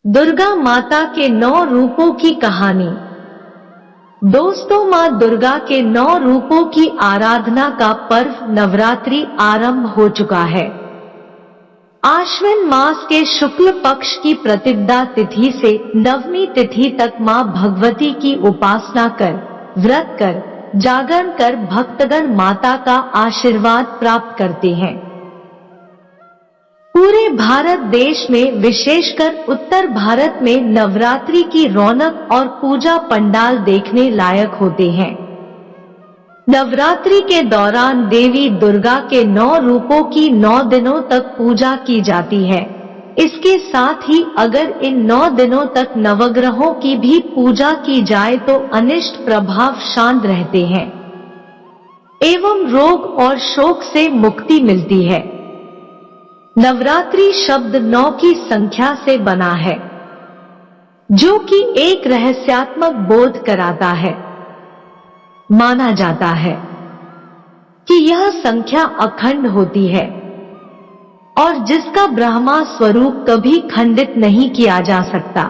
दुर्गा माता के 9 रूपों की कहानी। दोस्तों, माँ दुर्गा के 9 रूपों की आराधना का पर्व नवरात्रि आरंभ हो चुका है। आश्विन मास के शुक्ल पक्ष की प्रतिपदा तिथि से नवमी तिथि तक माँ भगवती की उपासना कर, व्रत कर, जागरण कर भक्तगण माता का आशीर्वाद प्राप्त करते हैं। पूरे भारत देश में, विशेषकर उत्तर भारत में नवरात्रि की रौनक और पूजा पंडाल देखने लायक होते हैं। नवरात्रि के दौरान देवी दुर्गा के 9 रूपों की 9 दिनों तक पूजा की जाती है। इसके साथ ही अगर इन 9 दिनों तक नवग्रहों की भी पूजा की जाए तो अनिष्ट प्रभाव शांत रहते हैं एवं रोग और शोक से मुक्ति मिलती है। नवरात्रि शब्द 9 की संख्या से बना है, जो कि एक रहस्यात्मक बोध कराता है। माना जाता है कि यह संख्या अखंड होती है और जिसका ब्रह्मा स्वरूप कभी खंडित नहीं किया जा सकता।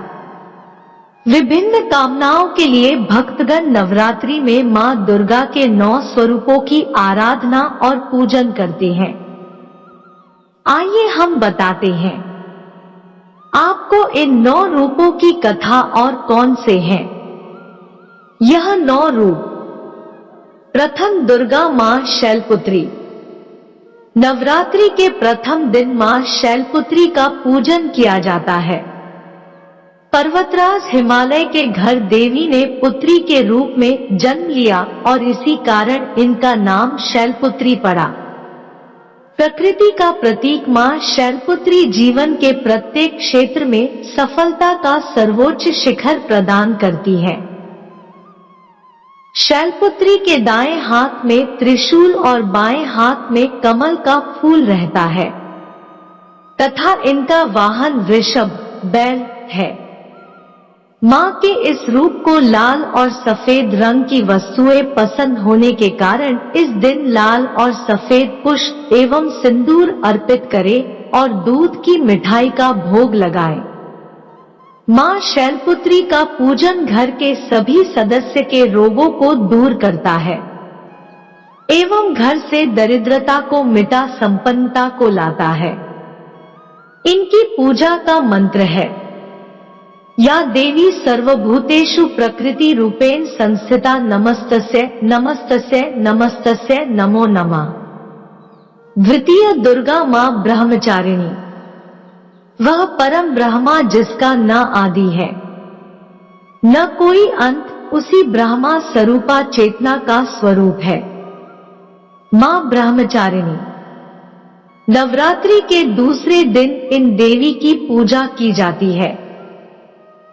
विभिन्न कामनाओं के लिए भक्तगण नवरात्रि में मां दुर्गा के 9 स्वरूपों की आराधना और पूजन करते हैं। आइए हम बताते हैं आपको इन 9 रूपों की कथा और कौन से हैं। यह 9 रूप। प्रथम, दुर्गा मां शैलपुत्री। नवरात्रि के प्रथम दिन मां शैलपुत्री का पूजन किया जाता है। पर्वतराज हिमालय के घर देवी ने पुत्री के रूप में जन्म लिया और इसी कारण इनका नाम शैलपुत्री पड़ा। प्रकृति का प्रतीक मां शैलपुत्री जीवन के प्रत्येक क्षेत्र में सफलता का सर्वोच्च शिखर प्रदान करती है। शैलपुत्री के दाएं हाथ में त्रिशूल और बाएं हाथ में कमल का फूल रहता है तथा इनका वाहन वृषभ बैल है। मां के इस रूप को लाल और सफेद रंग की वस्तुएं पसंद होने के कारण इस दिन लाल और सफेद पुष्प एवं सिंदूर अर्पित करें और दूध की मिठाई का भोग लगाएं। मां शैलपुत्री का पूजन घर के सभी सदस्य के रोगों को दूर करता है एवं घर से दरिद्रता को मिटा संपन्नता को लाता है। इनकी पूजा का मंत्र है, या देवी सर्वभूतेषु प्रकृति रूपेण संस्थिता नमस्तस्यै नमस्तस्यै नमस्तस्यै नमो नमः। द्वितीय, दुर्गा मां ब्रह्मचारिणी। वह परम ब्रह्मा जिसका न आदि है न कोई अंत, उसी ब्रह्मा स्वरूपा चेतना का स्वरूप है। मां ब्रह्मचारिणी। नवरात्रि के दूसरे दिन इन देवी की पूजा की जाती है।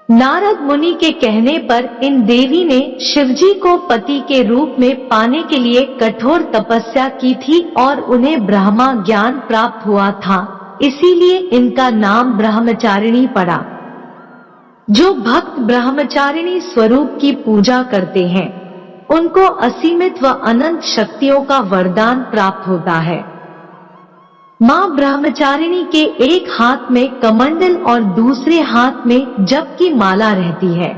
नारद मुनि के कहने पर इन देवी ने शिवजी को पति के रूप में पाने के लिए कठोर तपस्या की थी और उन्हें ब्रह्मा ज्ञान प्राप्त हुआ था, इसीलिए इनका नाम ब्रह्मचारिणी पड़ा। जो भक्त ब्रह्मचारिणी स्वरूप की पूजा करते हैं उनको असीमित व अनंत शक्तियों का वरदान प्राप्त होता है। मां ब्रह्मचारिणी के एक हाथ में कमंडल और दूसरे हाथ में जप की माला रहती है।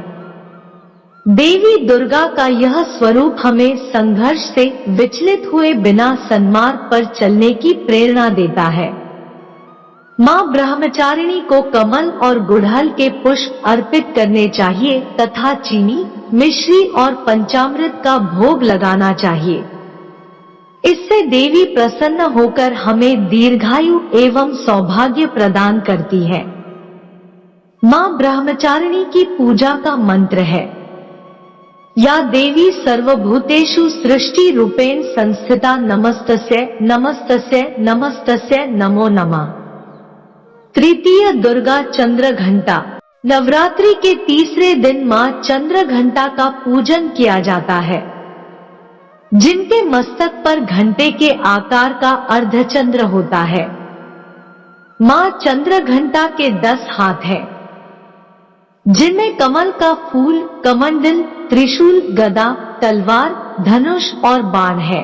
देवी दुर्गा का यह स्वरूप हमें संघर्ष से विचलित हुए बिना सन्मार्ग पर चलने की प्रेरणा देता है। मां ब्रह्मचारिणी को कमल और गुड़हल के पुष्प अर्पित करने चाहिए तथा चीनी, मिश्री और पंचामृत का भोग लगाना चाहिए। इससे देवी प्रसन्न होकर हमें दीर्घायु एवं सौभाग्य प्रदान करती है। मां ब्रह्मचारिणी की पूजा का मंत्र है, या देवी सर्वभूतेषु सृष्टि रूपेण संस्थिता नमस्तस्यै नमस्तस्यै नमस्तस्यै नमो नमः। तृतीय, दुर्गा चंद्र घंटा। नवरात्रि के तीसरे दिन मां चंद्र घंटा का पूजन किया जाता है, जिनके मस्तक पर घंटे के आकार का अर्धचंद्र होता है। मां चंद्र घंटा के 10 हाथ हैं, जिनमें कमल का फूल, कमंडल, त्रिशूल, गदा, तलवार, धनुष और बाण है।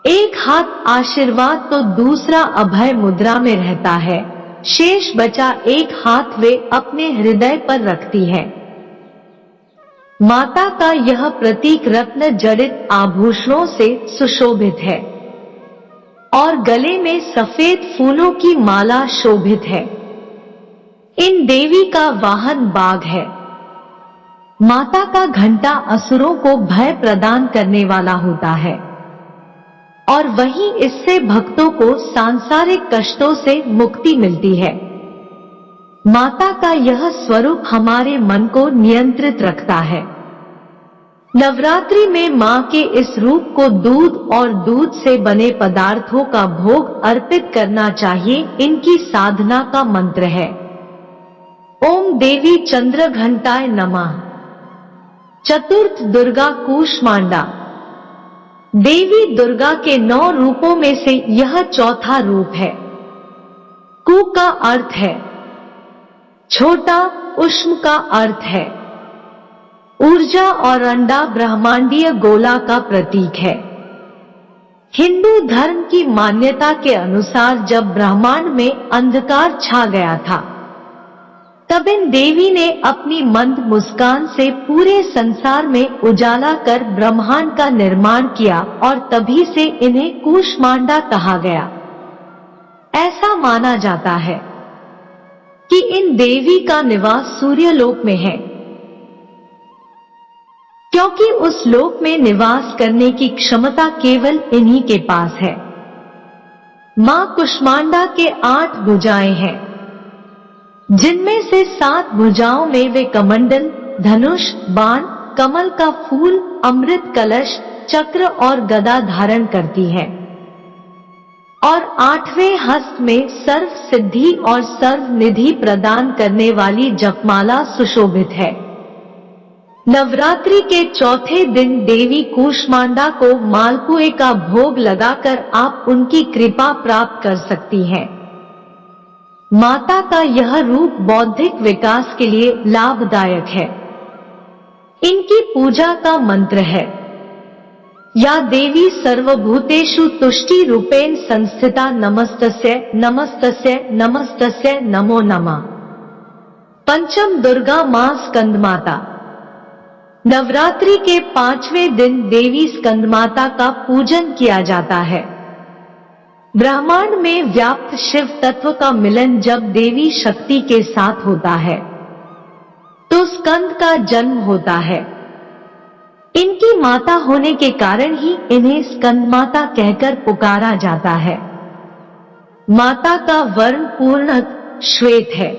एक हाथ आशीर्वाद तो दूसरा अभय मुद्रा में रहता है शेष बचा एक हाथ वे अपने हृदय पर रखती है। माता का यह प्रतीक रत्न जड़ित आभूषणों से सुशोभित है और गले में सफेद फूलों की माला शोभित है। इन देवी का वाहन बाघ है। माता का घंटा असुरों को भय प्रदान करने वाला होता है और वहीं इससे भक्तों को सांसारिक कष्टों से मुक्ति मिलती है। माता का यह स्वरूप हमारे मन को नियंत्रित रखता है। नवरात्रि में मां के इस रूप को दूध और दूध से बने पदार्थों का भोग अर्पित करना चाहिए। इनकी साधना का मंत्र है ओम देवी चंद्र घंटाय नमः। चतुर्थ दुर्गा कूष्मांडा। देवी दुर्गा के 9 रूपों में से यह चौथा रूप है। कु का अर्थ है छोटा, उष्म का अर्थ है ऊर्जा और अंडा ब्रह्मांडीय गोला का प्रतीक है। हिंदू धर्म की मान्यता के अनुसार जब ब्रह्मांड में अंधकार छा गया था तब इन देवी ने अपनी मंद मुस्कान से पूरे संसार में उजाला कर ब्रह्मांड का निर्माण किया और तभी से इन्हें कूष्मांडा कहा गया। ऐसा माना जाता है कि इन देवी का निवास सूर्यलोक में है क्योंकि उस लोक में निवास करने की क्षमता केवल इन्हीं के पास है। मां कुष्मांडा के 8 भुजाएं हैं जिनमें से 7 भुजाओं में वे कमंडल, धनुष, बाण, कमल का फूल, अमृत कलश, चक्र और गदा धारण करती है और 8वें हस्त में सर्व सिद्धि और सर्व निधि प्रदान करने वाली जपमाला सुशोभित है। नवरात्रि के चौथे दिन देवी कूष्मांडा को मालपुए का भोग लगाकर आप उनकी कृपा प्राप्त कर सकती हैं। माता का यह रूप बौद्धिक विकास के लिए लाभदायक है। इनकी पूजा का मंत्र है या देवी सर्वभूतेषु तुष्टि रूपेण संस्थिता नमस्तस्यै नमस्तस्यै नमस्तस्यै नमो नमः। पंचम दुर्गा मां स्कंदमाता। नवरात्रि के 5वें दिन देवी स्कंदमाता का पूजन किया जाता है। ब्रह्मांड में व्याप्त शिव तत्व का मिलन जब देवी शक्ति के साथ होता है तो स्कंद का जन्म होता है। इनकी माता होने के कारण ही इन्हें स्कंद माता कहकर पुकारा जाता है। माता का वर्ण पूर्णत श्वेत है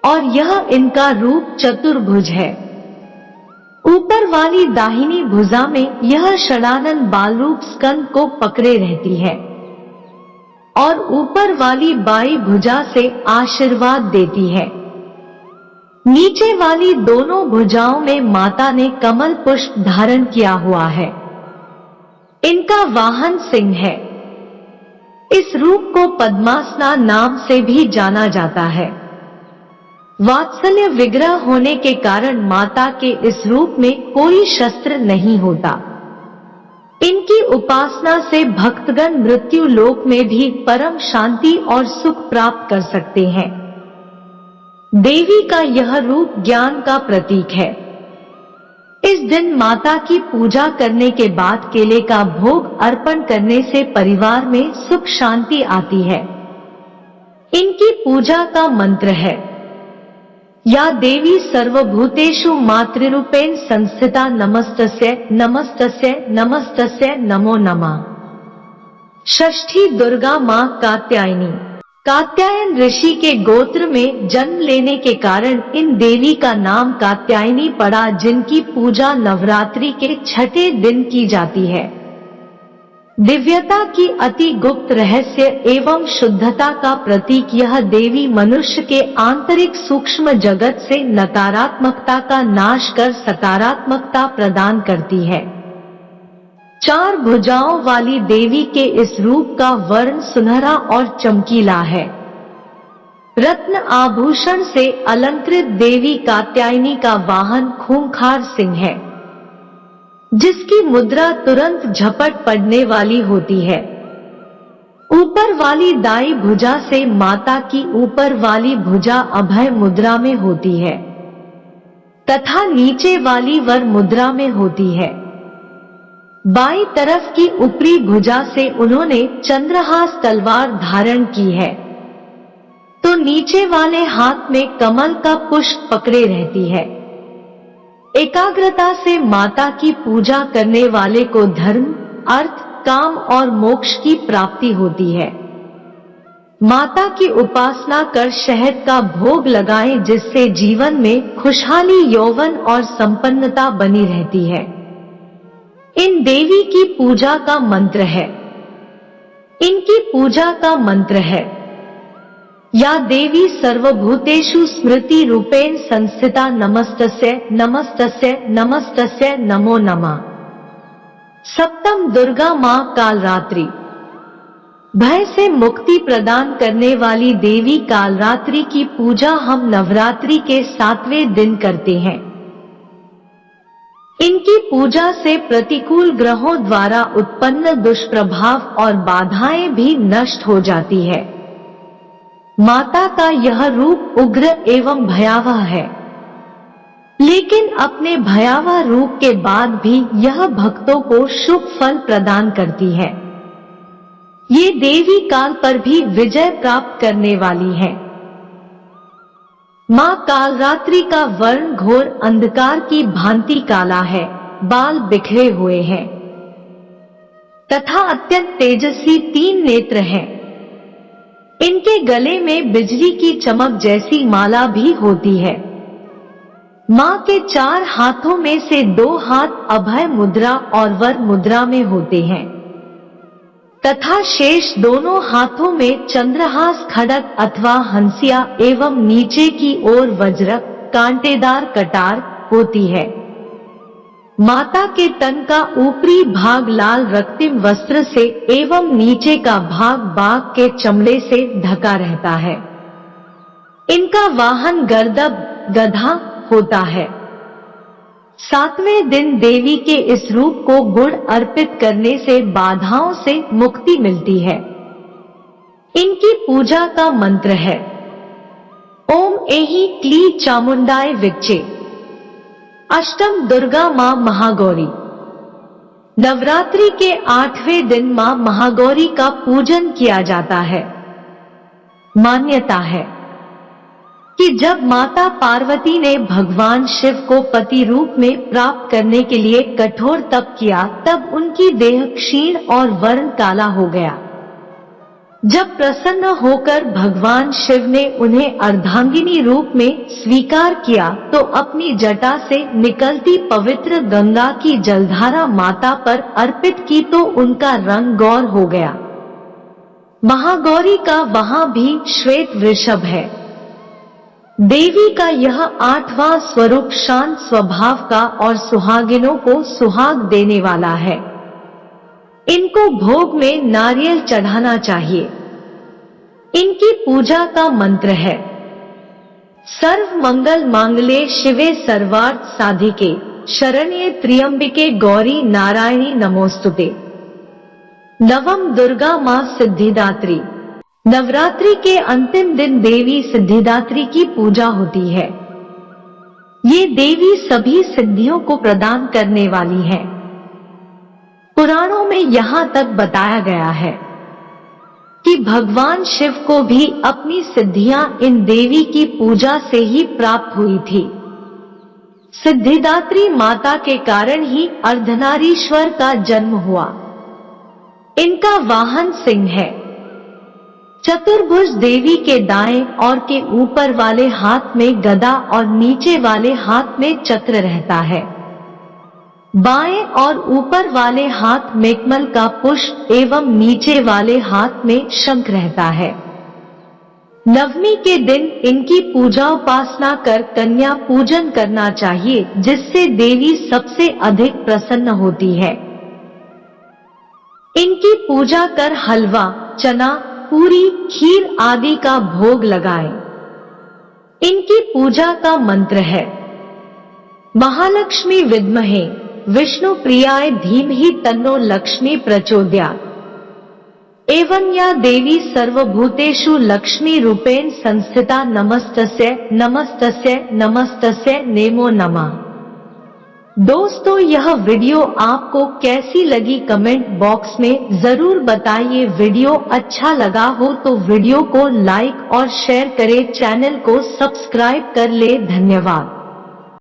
और यह इनका रूप चतुर्भुज है। ऊपर वाली दाहिनी भुजा में यह षडानन बालरूप स्कंद को पकड़े रहती है और ऊपर वाली बाई भुजा से आशीर्वाद देती है। नीचे वाली दोनों भुजाओं में माता ने कमल पुष्प धारण किया हुआ है। इनका वाहन सिंह है। इस रूप को पद्मासना नाम से भी जाना जाता है। वात्सल्य विग्रह होने के कारण माता के इस रूप में कोई शस्त्र नहीं होता। इनकी उपासना से भक्तगण मृत्यु लोक में भी परम शांति और सुख प्राप्त कर सकते हैं। देवी का यह रूप ज्ञान का प्रतीक है। इस दिन माता की पूजा करने के बाद केले का भोग अर्पण करने से परिवार में सुख शांति आती है। इनकी पूजा का मंत्र है या देवी सर्वभूतेषु मातृरूपेण संस्थिता नमस्तस्यै नमस्तस्यै नमस्तस्यै नमो नमः। षष्ठी दुर्गा मां कात्यायनी। कात्यायन ऋषि के गोत्र में जन्म लेने के कारण इन देवी का नाम कात्यायनी पड़ा, जिनकी पूजा नवरात्रि के 6ठे दिन की जाती है। दिव्यता की अति गुप्त रहस्य एवं शुद्धता का प्रतीक यह देवी मनुष्य के आंतरिक सूक्ष्म जगत से नकारात्मकता का नाश कर सकारात्मकता प्रदान करती है। 4 भुजाओं वाली देवी के इस रूप का वर्ण सुनहरा और चमकीला है। रत्न आभूषण से अलंकृत देवी कात्यायनी का वाहन खूंखार सिंह है, जिसकी मुद्रा तुरंत झपट पड़ने वाली होती है। ऊपर वाली दाई भुजा से माता की ऊपर वाली भुजा अभय मुद्रा में होती है तथा नीचे वाली वर मुद्रा में होती है। बाईं तरफ की ऊपरी भुजा से उन्होंने चंद्रहास तलवार धारण की है तो नीचे वाले हाथ में कमल का पुष्प पकड़े रहती है। एकाग्रता से माता की पूजा करने वाले को धर्म, अर्थ, काम और मोक्ष की प्राप्ति होती है। माता की उपासना कर शहद का भोग लगाएं जिससे जीवन में खुशहाली, यौवन और संपन्नता बनी रहती है। इन देवी की पूजा का मंत्र है। इनकी पूजा का मंत्र है, या देवी सर्वभूतेषु स्मृति रूपेण संस्थिता नमस्तस्यै नमस्तस्यै नमस्तस्यै नमो नमः। सप्तम दुर्गा मां कालरात्रि। भय से मुक्ति प्रदान करने वाली देवी कालरात्रि की पूजा हम नवरात्रि के 7वें दिन करते हैं। इनकी पूजा से प्रतिकूल ग्रहों द्वारा उत्पन्न दुष्प्रभाव और बाधाएं भी नष्ट हो जाती है। माता का यह रूप उग्र एवं भयावह है, लेकिन अपने भयावह रूप के बाद भी यह भक्तों को शुभ फल प्रदान करती है। ये देवी काल पर भी विजय प्राप्त करने वाली है। मां कालरात्रि का वर्ण घोर अंधकार की भांति काला है, बाल बिखरे हुए हैं तथा अत्यंत तेजस्वी 3 नेत्र हैं। इनके गले में बिजली की चमक जैसी माला भी होती है। मां के 4 हाथों में से 2 हाथ अभय मुद्रा और वर मुद्रा में होते हैं तथा शेष दोनों हाथों में चंद्रहास, खड्ग अथवा हंसिया एवं नीचे की ओर वज्रक, कांटेदार कटार होती है। माता के तन का ऊपरी भाग लाल रक्तिम वस्त्र से एवं नीचे का भाग बाघ के चमड़े से ढका रहता है। इनका वाहन गर्दभ, गधा होता है। 7वें दिन देवी के इस रूप को गुड़ अर्पित करने से बाधाओं से मुक्ति मिलती है। इनकी पूजा का मंत्र है, ओम ऐहि क्ली चामुंडाय विच्चे। अष्टम दुर्गा मां महागौरी। नवरात्रि के 8वें दिन मां महागौरी का पूजन किया जाता है। मान्यता है कि जब माता पार्वती ने भगवान शिव को पति रूप में प्राप्त करने के लिए कठोर तप किया, तब उनकी देह क्षीण और वर्ण काला हो गया। जब प्रसन्न होकर भगवान शिव ने उन्हें अर्धांगिनी रूप में स्वीकार किया तो अपनी जटा से निकलती पवित्र गंगा की जलधारा माता पर अर्पित की तो उनका रंग गौर हो गया। महागौरी का वहां भी श्वेत वृषभ है। देवी का यह 8वां स्वरूप शांत स्वभाव का और सुहागिनों को सुहाग देने वाला है। इनको भोग में नारियल चढ़ाना चाहिए। इनकी पूजा का मंत्र है, सर्व मंगल मांगल्ये शिवे सर्वार्थ साधिके शरण्ये त्र्यंबिके गौरी नारायणी नमोस्तुते। नवम दुर्गा मां सिद्धिदात्री। नवरात्रि के अंतिम दिन देवी सिद्धिदात्री की पूजा होती है। ये देवी सभी सिद्धियों को प्रदान करने वाली है। पुराणों में यहाँ तक बताया गया है कि भगवान शिव को भी अपनी सिद्धियां इन देवी की पूजा से ही प्राप्त हुई थी। सिद्धिदात्री माता के कारण ही अर्धनारीश्वर का जन्म हुआ। इनका वाहन सिंह है। चतुर्भुज देवी के दाएं और के ऊपर वाले हाथ में गदा और नीचे वाले हाथ में चक्र रहता है। बाएं और ऊपर वाले हाथ में कमल का पुष्प एवं नीचे वाले हाथ में शंख रहता है। नवमी के दिन इनकी पूजा उपासना कर कन्या पूजन करना चाहिए, जिससे देवी सबसे अधिक प्रसन्न होती है। इनकी पूजा कर हलवा, चना, पूरी, खीर आदि का भोग लगाएं। इनकी पूजा का मंत्र है, महालक्ष्मी विद्महे विष्णु प्रियाय धीमहि तन्नो लक्ष्मी प्रचोदयात्। एवं या देवी सर्वभूतेषु लक्ष्मी रूपेण संस्थिता नमस्तस्यै नमस्तस्यै नमस्तस्यै नमो नमः। दोस्तों, यह वीडियो आपको कैसी लगी कमेंट बॉक्स में जरूर बताइए। वीडियो अच्छा लगा हो तो वीडियो को लाइक और शेयर करें, चैनल को सब्सक्राइब कर ले। धन्यवाद।